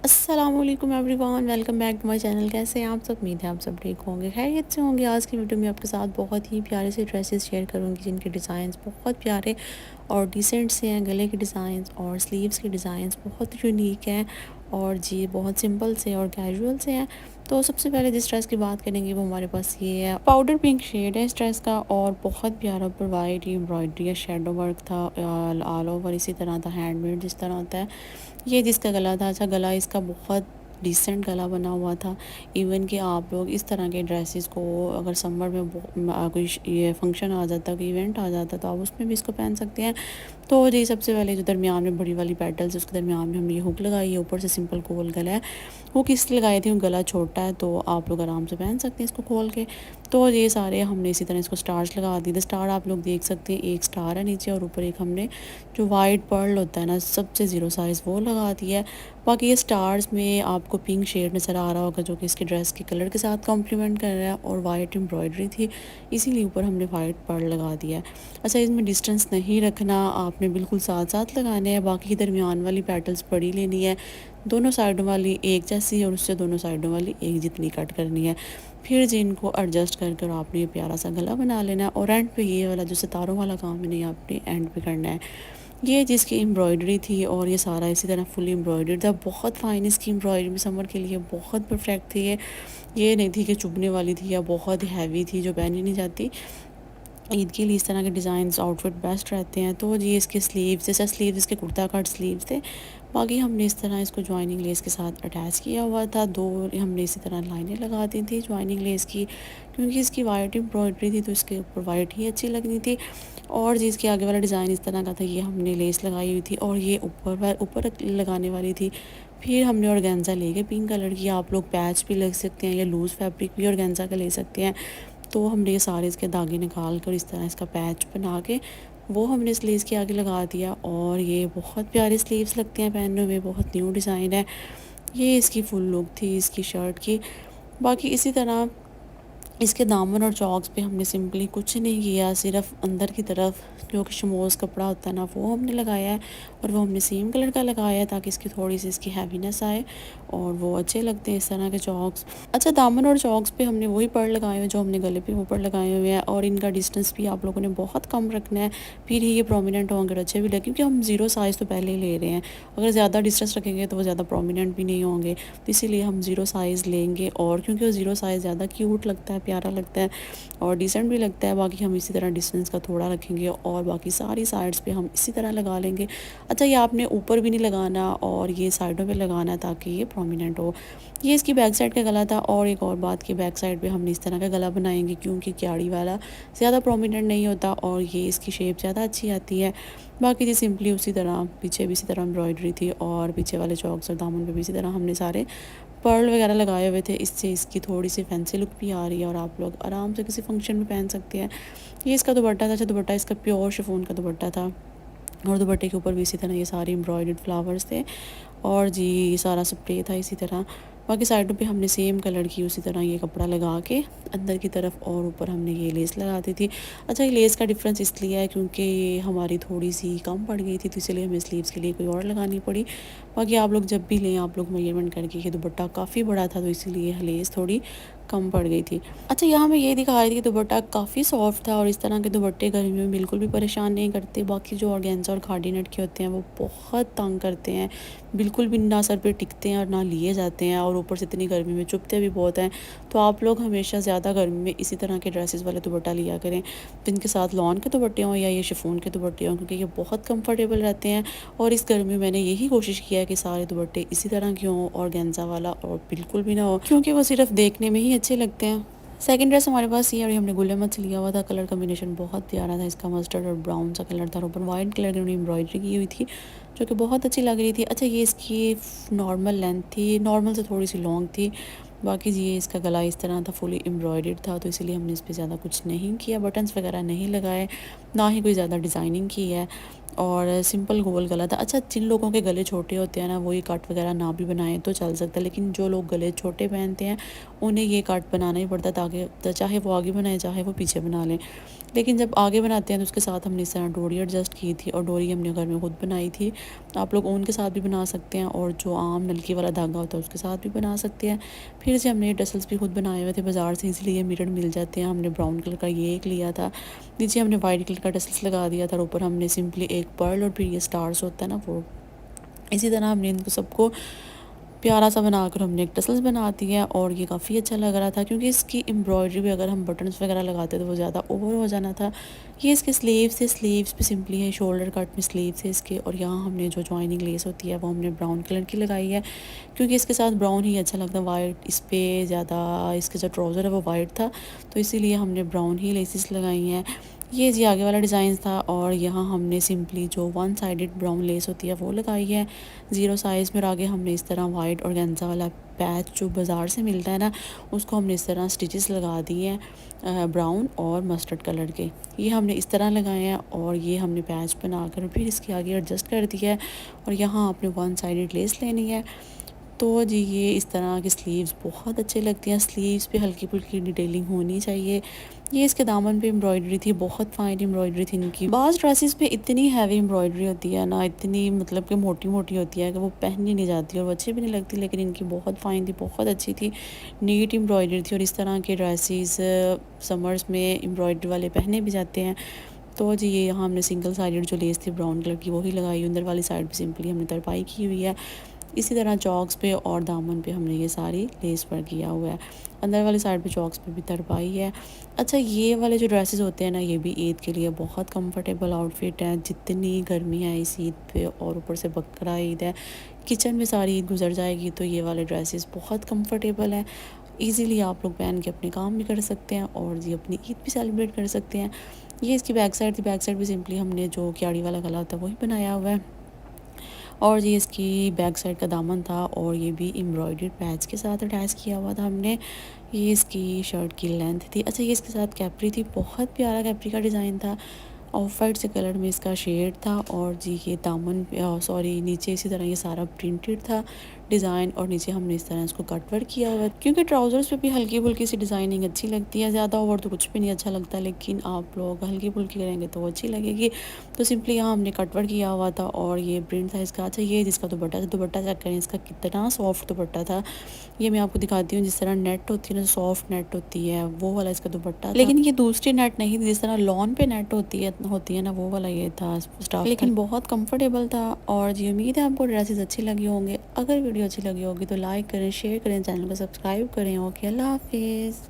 अस्सलामुअलैकुम everyone, welcome back to my channel. कैसे हैं आप सब? उम्मीद है आप सब ठीक होंगे, खैरियत से होंगे। आज की वीडियो में आपके साथ बहुत ही प्यारे से ड्रेसेस शेयर करूंगी जिनके डिज़ाइंस बहुत प्यारे और डिसेंट से हैं। गले के डिज़ाइंस और स्लीव्स के डिज़ाइंस बहुत यूनिक हैं और जी बहुत सिंपल से और कैजुअल से हैं। तो सबसे पहले जिस ड्रेस की बात करेंगे वो हमारे पास ये है। पाउडर पिंक शेड है इस ड्रेस का और बहुत प्यारा ऊपर वाइट एम्ब्रॉयडरी या शेडो वर्क था, ऑल ओवर इसी तरह था, हैंडमेड जिस तरह होता है। ये जिसका गला था, अच्छा गला इसका बहुत डिसेंट गला बना हुआ था। इवन कि आप लोग इस तरह के ड्रेसेस को अगर समर में कोई ये फंक्शन आ जाता, कोई इवेंट आ जाता, तो आप उसमें भी इसको पहन सकते हैं। तो जी सबसे पहले जो दरमियान में बड़ी वाली पेटल्स, उसके दरमियान में हमने ये हुक लगाई है। ऊपर से सिंपल गोल गला है। हुक इसलिए लगाई थी, गला छोटा है तो आप लोग आराम से पहन सकते हैं इसको खोल के। तो ये सारे हमने इसी तरह इसको स्टार्स लगा दिए। स्टार आप लोग देख सकते हैं, एक स्टार है नीचे और ऊपर एक हमने जो वाइट पर्ल होता है ना सबसे ज़ीरो साइज़, वो लगा दिया है। बाकी ये स्टार्स में आपको पिंक शेड नज़र आ रहा होगा जो कि इसके ड्रेस के कलर के साथ कॉम्प्लीमेंट कर रहा है, और वाइट एम्ब्रॉयडरी थी इसीलिए ऊपर हमने वाइट पर्ल लगा दिया है। अच्छा, इसमें डिस्टेंस नहीं रखना, आपने बिल्कुल साथ साथ लगाने हैं। बाकी दरमियान वाली पेटल्स बड़ी लेनी है, दोनों साइडों वाली एक जैसी और उससे दोनों साइडों वाली एक जितनी कट करनी है। फिर जी इनको एडजस्ट करके और आपने ये प्यारा सा गला बना लेना है। और एंड पे ये वाला जो सितारों वाला काम है नहीं, आपने एंड पे करना है। ये जिसकी एम्ब्रॉयडरी थी और ये सारा इसी तरह फुल एम्ब्रॉयडर्ड था। बहुत फाइन इसकी एम्ब्रॉयडरी में समर के लिए बहुत परफेक्ट थी ये नहीं थी कि चुभने वाली थी या बहुत हैवी थी जो पहनी नहीं जाती। ईद के लिए इस तरह के डिज़ाइंस आउटफिट बेस्ट रहते हैं। तो जी इसके स्लीव्स, जैसा स्लीव इसके कुर्ता कट स्लीव्स थे। बाकी हमने इस तरह इसको जॉइनिंग लेस के साथ अटैच किया हुआ था। दो हमने इसी तरह लाइनें लगा दी थी जॉइनिंग लेस की, क्योंकि इसकी वाइट एम्ब्रॉयडरी थी तो इसके ऊपर वाइट ही अच्छी लगनी थी। और जी इसके आगे वाला डिज़ाइन इस तरह का था, ये हमने लेस लगाई हुई थी और ये ऊपर लगाने वाली थी। फिर हमने ऑर्गेन्जा लेके पिंक कलर की, आप लोग पैच भी लग सकते हैं या लूज़ फैब्रिक भी ऑर्गेन्जा का ले सकते हैं। तो हमने ये सारे इसके धागे निकाल कर इस तरह इसका पैच बना के वो हमने स्लीव्स के आगे लगा दिया। और ये बहुत प्यारे स्लीव्स लगते हैं पहनने में, बहुत न्यू डिज़ाइन है। ये इसकी फुल लुक थी इसकी शर्ट की। बाकी इसी तरह इसके दामन और चौक्स पे हमने सिंपली कुछ नहीं किया, सिर्फ अंदर की तरफ जो कि शमोज़ कपड़ा होता है ना वो हमने लगाया है, और वो हमने सेम कलर का लगाया है ताकि इसकी थोड़ी सी इसकी हैवीनेस आए और वो अच्छे लगते हैं इस तरह के चौक्स। अच्छा, दामन और चौक्स पे हमने वही पर्ल लगाए हुए जो हमने गले पे ऊपर लगाए हुए हैं, और इनका डिस्टेंस भी आप लोगों ने बहुत कम रखना है, फिर ही ये प्रोमिनेंट होंगे और अच्छे भी लगे, क्योंकि हम ज़ीरो साइज़ तो पहले ही ले रहे हैं। अगर ज़्यादा डिस्टेंस रखेंगे तो वो ज़्यादा प्रोमिनेंट भी नहीं होंगे, तो इसीलिए हम ज़ीरो साइज़ लेंगे। और क्योंकि वो ज़ीरो साइज़ ज़्यादा क्यूट लगता है, प्यारा लगता है और डिसेंट भी लगता है। बाकी हम इसी तरह डिस्टेंस का थोड़ा रखेंगे और बाकी सारी साइड्स पे हम इसी तरह लगा लेंगे। अच्छा, ये आपने ऊपर भी नहीं लगाना और ये साइडों पे लगाना है ताकि ये प्रोमिनेंट हो। ये इसकी बैक साइड का गला था, और एक और बात की बैक साइड पे हमने इस तरह का गला बनाएंगे क्योंकि क्याड़ी वाला ज़्यादा प्रोमिनेंट नहीं होता और ये इसकी शेप ज़्यादा अच्छी आती है। बाकी जी सिंपली उसी तरह पीछे भी इसी तरह एम्ब्रॉयडरी थी और पीछे वाले चौक्स और दामन पे भी इसी तरह हमने सारे पर्ल वगैरह लगाए हुए थे। इससे इसकी थोड़ी सी फैंसी लुक भी आ रही है और आप लोग आराम से किसी फंक्शन में पहन सकते हैं। ये इसका दुपट्टा था। अच्छा, दुपट्टा इसका प्योर शिफॉन का दुपट्टा था और दुपट्टे के ऊपर भी इसी तरह ये सारे एम्ब्रॉयडर्ड फ्लावर्स थे और जी सारा स्प्रे था इसी तरह। बाकी साइडों पे हमने सेम कलर की उसी तरह ये कपड़ा लगा के अंदर की तरफ और ऊपर हमने ये लेस लगा दी थी। अच्छा, ये लेस का डिफरेंस इसलिए है क्योंकि ये हमारी थोड़ी सी कम पड़ गई थी तो इसलिए हमें स्लीव्स के लिए कोई और लगानी पड़ी। बाकी आप लोग जब भी लें आप लोग मेजरमेंट करके, ये दुपट्टा काफ़ी बड़ा था तो इसीलिए लेस थोड़ी कम पड़ गई थी। अच्छा, यहाँ मैं ये दिखा रही थी कि दुपट्टा काफ़ी सॉफ्ट था और इस तरह के दुपट्टे गर्मी में बिल्कुल भी परेशान नहीं करते। बाकी जो ऑर्गेन्जा और खादी नेट के होते हैं वो बहुत तंग करते हैं, बिल्कुल भी ना सर पे टिकते हैं और ना लिए जाते हैं, और ऊपर से इतनी गर्मी में चुभते भी बहुत हैं। तो आप लोग हमेशा ज़्यादा गर्मी में इसी तरह के ड्रेसेस वाले दुपट्टा लिया करें, जिनके साथ लॉन के दुपट्टे हों या ये शिफॉन के दुपट्टे हों, क्योंकि ये बहुत कंफर्टेबल रहते हैं। और इस गर्मी में मैंने यही कोशिश किया है कि सारे दुपट्टे इसी तरह के हों, ऑर्गेन्जा वाला और बिल्कुल भी ना हो, क्योंकि वो सिर्फ देखने में ही अच्छे लगते हैं। सेकंड ड्रेस हमारे पास ये, और ये हमने गुल अहमद से लिया हुआ था। कलर कॉम्बिनेशन बहुत प्यारा था इसका, मस्टर्ड और ब्राउन सा कलर था और ऊपर वाइट कलर की उन्होंने एम्ब्रॉयडरी की हुई थी जो कि बहुत अच्छी लग रही थी। अच्छा, ये इसकी नॉर्मल लेंथ थी, नॉर्मल से थोड़ी सी लॉन्ग थी। बाकी जी ये इसका गला इस तरह था, फुली एम्ब्रॉयडर्ड था तो इसीलिए हमने इस पर ज़्यादा कुछ नहीं किया, बटन्स वगैरह नहीं लगाए, ना ही कोई ज़्यादा डिज़ाइनिंग की है। और सिंपल गोल गला था। अच्छा, जिन लोगों के गले छोटे होते हैं ना, वो ये कट वगैरह ना भी बनाएं तो चल सकता है, लेकिन जो लोग गले छोटे पहनते हैं उन्हें ये कट बनाना ही पड़ता है, ताकि तो चाहे वो आगे बनाए चाहे वो पीछे बना लें। लेकिन जब आगे बनाते हैं तो उसके साथ हमने इस तरह डोरी एडजस्ट की थी, और डोरी हमने घर में खुद बनाई थी। आप लोग ऊन के साथ भी बना सकते हैं, और जो आम नलकी वाला धागा होता है उसके साथ भी बना सकते हैं। फिर से हमने टसल्स भी खुद बनाए हुए थे बाज़ार से, इसलिए मिरर मिल जाते हैं। हमने ब्राउन कलर का ये एक लिया था, नीचे हमने वाइट कलर का टसल्स लगा दिया था, और ऊपर हमने सिंपली एक पर्ल और फिर ये स्टार्स होता है ना वो। इसी तरह हमने इनको सबको प्यारा सा बनाकर हमने एक टसल्स बना दी है, और ये काफ़ी अच्छा लग रहा था, क्योंकि इसकी एम्ब्रॉयडरी भी अगर हम बटन्स वगैरह लगाते तो वो ज़्यादा ओवर हो जाना था। ये इसके स्लीव्स थे, स्लीव्स पे सिंपली है शोल्डर कट में स्लीव्स है इसके, और यहाँ हमने जो जॉइनिंग लेस होती है वो हमने ब्राउन कलर की लगाई है, क्योंकि इसके साथ ब्राउन ही अच्छा लगता है। वाइट इस पर ज़्यादा, इसका जो ट्राउज़र है वो वाइट था, तो इसीलिए हमने ब्राउन ही लेसिस लगाई हैं। ये जी आगे वाला डिज़ाइन था, और यहाँ हमने सिंपली जो वन साइडेड ब्राउन लेस होती है वो लगाई है 0 साइज़ में। और आगे हमने इस तरह वाइट ऑर्गेन्जा वाला पैच जो बाज़ार से मिलता है ना, उसको हमने इस तरह स्टिचेस लगा दिए हैं ब्राउन और मस्टर्ड कलर के। ये हमने इस तरह लगाए हैं, और ये हमने पैच बनाकर फिर इसके आगे एडजस्ट कर दिया है, और यहाँ आपने वन साइडेड लेस लेनी है। तो जी ये इस तरह की स्लीव्स बहुत अच्छे लगती हैं, स्लीव्स पे हल्की फुल्की डिटेलिंग होनी चाहिए। ये इसके दामन पे एम्ब्रॉयडरी थी, बहुत फाइन एम्ब्रॉयडरी थी इनकी। बाज़ ड्रेसेस पे इतनी हैवी एम्ब्रॉयडरी होती है ना, इतनी मतलब कि मोटी मोटी होती है कि वो पहनी नहीं जाती और वो अच्छी भी नहीं लगती, लेकिन इनकी बहुत फाइन थी, बहुत अच्छी थी, नीट एम्ब्रॉयडरी थी। और इस तरह के ड्रेसेस समर्स में एम्ब्रॉयडरी वाले पहने भी जाते हैं। तो जी ये यहाँ हमने सिंगल साइडेड जो लेस थी ब्राउन कलर की वही लगाई, अंदर वाली साइड पे सिंपली हमने तरपाई की हुई है। इसी तरह चॉक्स पे और दामन पे हमने ये सारी लेस पर किया हुआ है, अंदर वाली साइड पे चॉक्स पे भी तरपाई है। अच्छा, ये वाले जो ड्रेसेस होते हैं ना, ये भी ईद के लिए बहुत कंफर्टेबल आउटफिट है। जितनी गर्मी है इस ईद पे, और ऊपर से बकरा ईद है, किचन में सारी ईद गुजर जाएगी, तो ये वाले ड्रेसेस बहुत कंफर्टेबल हैं। ईज़िली आप लोग पहन के अपने काम भी कर सकते हैं, और ये अपनी ईद भी सेलिब्रेट कर सकते हैं। ये इसकी बैक साइड थी, बैक साइड भी सिंपली हमने जो क्याड़ी वाला गला होता है वही बनाया हुआ है, और ये इसकी बैक साइड का दामन था, और ये भी एम्ब्रॉयडर्ड पैच के साथ अटैच किया हुआ था हमने। ये इसकी शर्ट की लेंथ थी। अच्छा, ये इसके साथ कैप्री थी, बहुत प्यारा कैप्री का डिज़ाइन था, ऑफ वाइट से कलर में इसका शेड था। और जी ये दामन सॉरी नीचे इसी तरह ये सारा प्रिंटेड था डिज़ाइन, और नीचे हमने इस तरह इसको कट वर्क किया हुआ है, क्योंकि ट्राउज़र्स पे भी हल्की फुल्की सी डिज़ाइनिंग अच्छी लगती है, ज़्यादा ओवर तो कुछ भी नहीं अच्छा लगता, लेकिन आप लोग हल्की फुल्की करेंगे तो वो अच्छी लगेगी। तो सिंपली यहाँ हमने कट वर्क किया हुआ था, और ये प्रिंट था इसका। अच्छा, ये जिसका दुपट्टा था, दुपट्टा चेक करें इसका कितना सॉफ्ट दुपट्टा था। ये मैं आपको दिखाती हूँ, जिस तरह नेट होती है ना, सॉफ्ट नेट होती है, वो वाला इसका दुपट्टा था। लेकिन ये दूसरी नेट नहीं थी, जिस तरह लॉन पे नेट होती है ना, वो वाला ये था स्टाफ, लेकिन बहुत कंफर्टेबल था। और जी उम्मीद है आपको ड्रेसेस अच्छी लगी होंगे। अगर वीडियो अच्छी लगी होगी तो लाइक करें, शेयर करें, चैनल को सब्सक्राइब करें। ओके, अल्लाह हाफिज़।